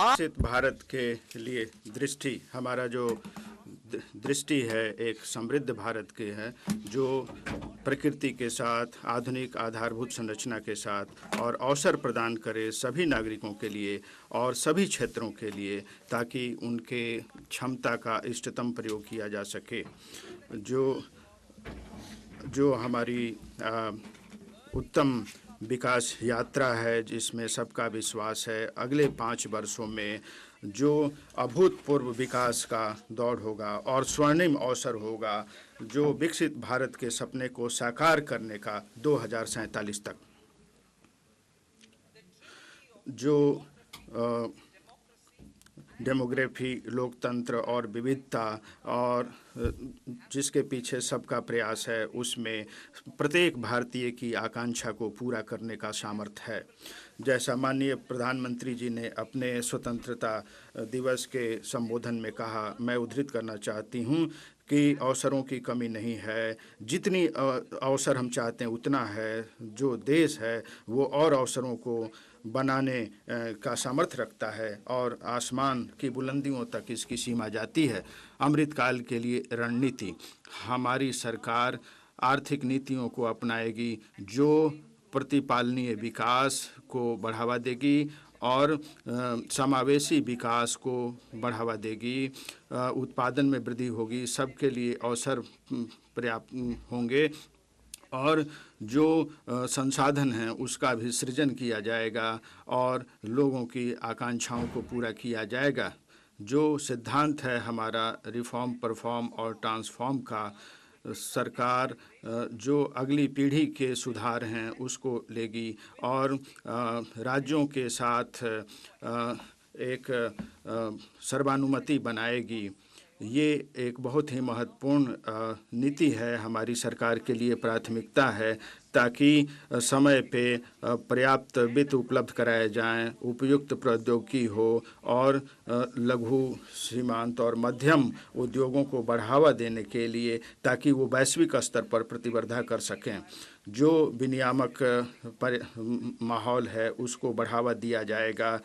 विकसित भारत के लिए दृष्टि, हमारा जो दृष्टि है एक समृद्ध भारत की है, जो प्रकृति के साथ आधुनिक आधारभूत संरचना के साथ और अवसर प्रदान करे सभी नागरिकों के लिए और सभी क्षेत्रों के लिए, ताकि उनके क्षमता का इष्टतम प्रयोग किया जा सके। जो हमारी उत्तम विकास यात्रा है, जिसमें सबका विश्वास है अगले 5 वर्षों में जो अभूतपूर्व विकास का दौर होगा और स्वर्णिम अवसर होगा, जो विकसित भारत के सपने को साकार करने का 2047 तक, जो डेमोग्राफी, लोकतंत्र और विविधता और जिसके पीछे सबका प्रयास है, उसमें प्रत्येक भारतीय की आकांक्षा को पूरा करने का सामर्थ्य है। जैसा माननीय प्रधानमंत्री जी ने अपने स्वतंत्रता दिवस के संबोधन में कहा, मैं उद्धृत करना चाहती हूँ कि अवसरों की कमी नहीं है, जितनी अवसर हम चाहते हैं उतना है। जो देश है वो और अवसरों को बनाने का सामर्थ्य रखता है और आसमान की बुलंदियों तक इसकी सीमा जाती है। अमृतकाल के लिए रणनीति, हमारी सरकार आर्थिक नीतियों को अपनाएगी जो प्रतिपालनीय विकास को बढ़ावा देगी और समावेशी विकास को बढ़ावा देगी। उत्पादन में वृद्धि होगी, सबके लिए अवसर पर्याप्त होंगे और जो संसाधन हैं उसका भी सृजन किया जाएगा और लोगों की आकांक्षाओं को पूरा किया जाएगा। जो सिद्धांत है हमारा रिफॉर्म, परफॉर्म और ट्रांसफॉर्म का, सरकार जो अगली पीढ़ी के सुधार हैं उसको लेगी और राज्यों के साथ एक सर्वानुमति बनाएगी। ये एक बहुत ही महत्वपूर्ण नीति है, हमारी सरकार के लिए प्राथमिकता है, ताकि समय पे पर्याप्त वित्त उपलब्ध कराए जाएं, उपयुक्त प्रौद्योगिकी हो और लघु, सीमांत और मध्यम उद्योगों को बढ़ावा देने के लिए, ताकि वो वैश्विक स्तर पर प्रतिस्पर्धा कर सकें। जो विनियामक माहौल है उसको बढ़ावा दिया जाएगा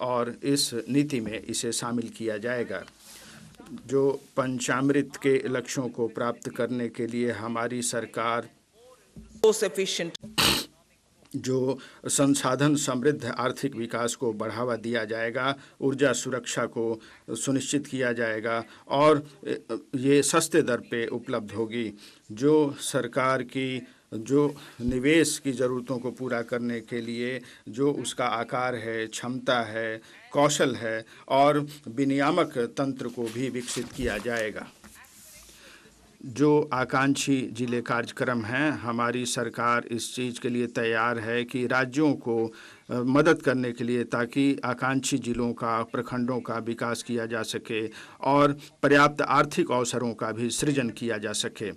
और इस नीति में इसे शामिल किया जाएगा। जो पंचामृत के लक्ष्यों को प्राप्त करने के लिए हमारी सरकार जो संसाधन समृद्ध आर्थिक विकास को बढ़ावा दिया जाएगा, ऊर्जा सुरक्षा को सुनिश्चित किया जाएगा और ये सस्ते दर पे उपलब्ध होगी। जो सरकार की जो निवेश की ज़रूरतों को पूरा करने के लिए जो उसका आकार है, क्षमता है, कौशल है और विनियामक तंत्र को भी विकसित किया जाएगा। जो आकांक्षी जिले कार्यक्रम हैं, हमारी सरकार इस चीज़ के लिए तैयार है कि राज्यों को मदद करने के लिए, ताकि आकांक्षी जिलों का, प्रखंडों का विकास किया जा सके और पर्याप्त आर्थिक अवसरों का भी सृजन किया जा सके।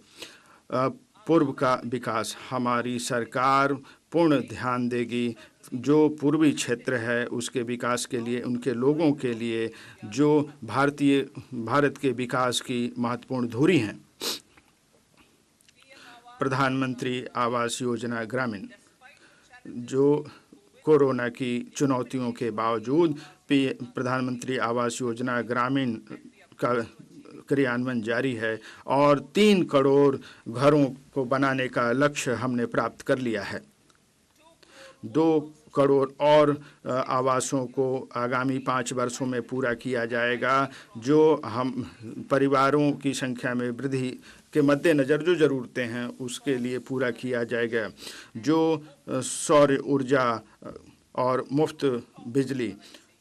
पूर्व का विकास, हमारी सरकार पूर्ण ध्यान देगी जो पूर्वी क्षेत्र है उसके विकास के लिए, उनके लोगों के लिए जो भारत के विकास की महत्वपूर्ण धुरी हैं। प्रधानमंत्री आवास योजना ग्रामीण, जो कोरोना की चुनौतियों के बावजूद प्रधानमंत्री आवास योजना ग्रामीण का क्रियान्वयन जारी है और 3 करोड़ घरों को बनाने का लक्ष्य हमने प्राप्त कर लिया है। 2 करोड़ और आवासों को आगामी 5 वर्षों में पूरा किया जाएगा, जो हम परिवारों की संख्या में वृद्धि के मद्देनज़र जो ज़रूरतें हैं उसके लिए पूरा किया जाएगा। जो सौर ऊर्जा और मुफ्त बिजली,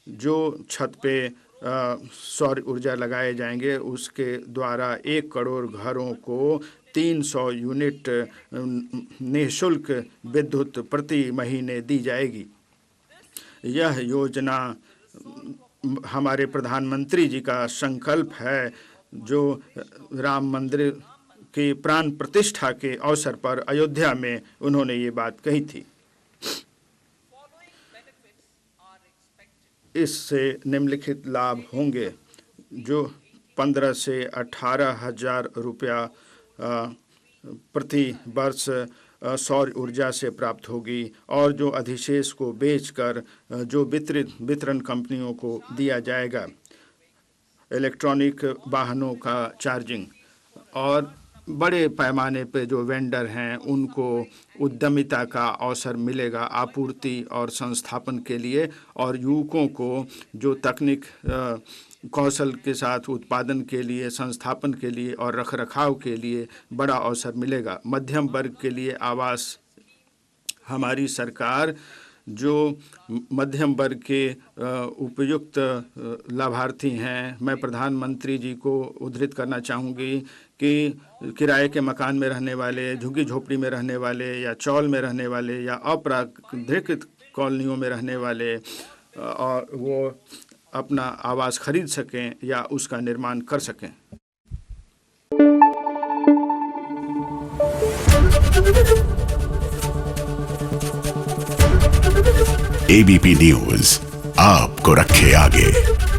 जो छत पे सौर ऊर्जा लगाए जाएंगे उसके द्वारा 1 करोड़ घरों को 300 यूनिट निःशुल्क विद्युत प्रति महीने दी जाएगी। यह योजना हमारे प्रधानमंत्री जी का संकल्प है, जो राम मंदिर की प्राण प्रतिष्ठा के अवसर पर अयोध्या में उन्होंने ये बात कही थी। इससे निम्नलिखित लाभ होंगे, जो 15 से 18 हज़ार रुपया प्रति वर्ष सौर ऊर्जा से प्राप्त होगी और जो अधिशेष को बेचकर जो वितरण कंपनियों को दिया जाएगा, इलेक्ट्रॉनिक वाहनों का चार्जिंग, और बड़े पैमाने पे जो वेंडर हैं उनको उद्यमिता का अवसर मिलेगा आपूर्ति और संस्थापन के लिए, और युवकों को जो तकनीक कौशल के साथ उत्पादन के लिए, संस्थापन के लिए और रखरखाव के लिए बड़ा अवसर मिलेगा। मध्यम वर्ग के लिए आवास, हमारी सरकार जो मध्यम वर्ग के उपयुक्त लाभार्थी हैं, मैं प्रधानमंत्री जी को उद्धृत करना चाहूँगी कि किराए के मकान में रहने वाले, झुग्गी झोपड़ी में रहने वाले या चौल में रहने वाले या अप्राकृतिक कॉलोनियों में रहने वाले और वो अपना आवास खरीद सकें या उसका निर्माण कर सकें। एबीपी न्यूज़ आपको रखे आगे।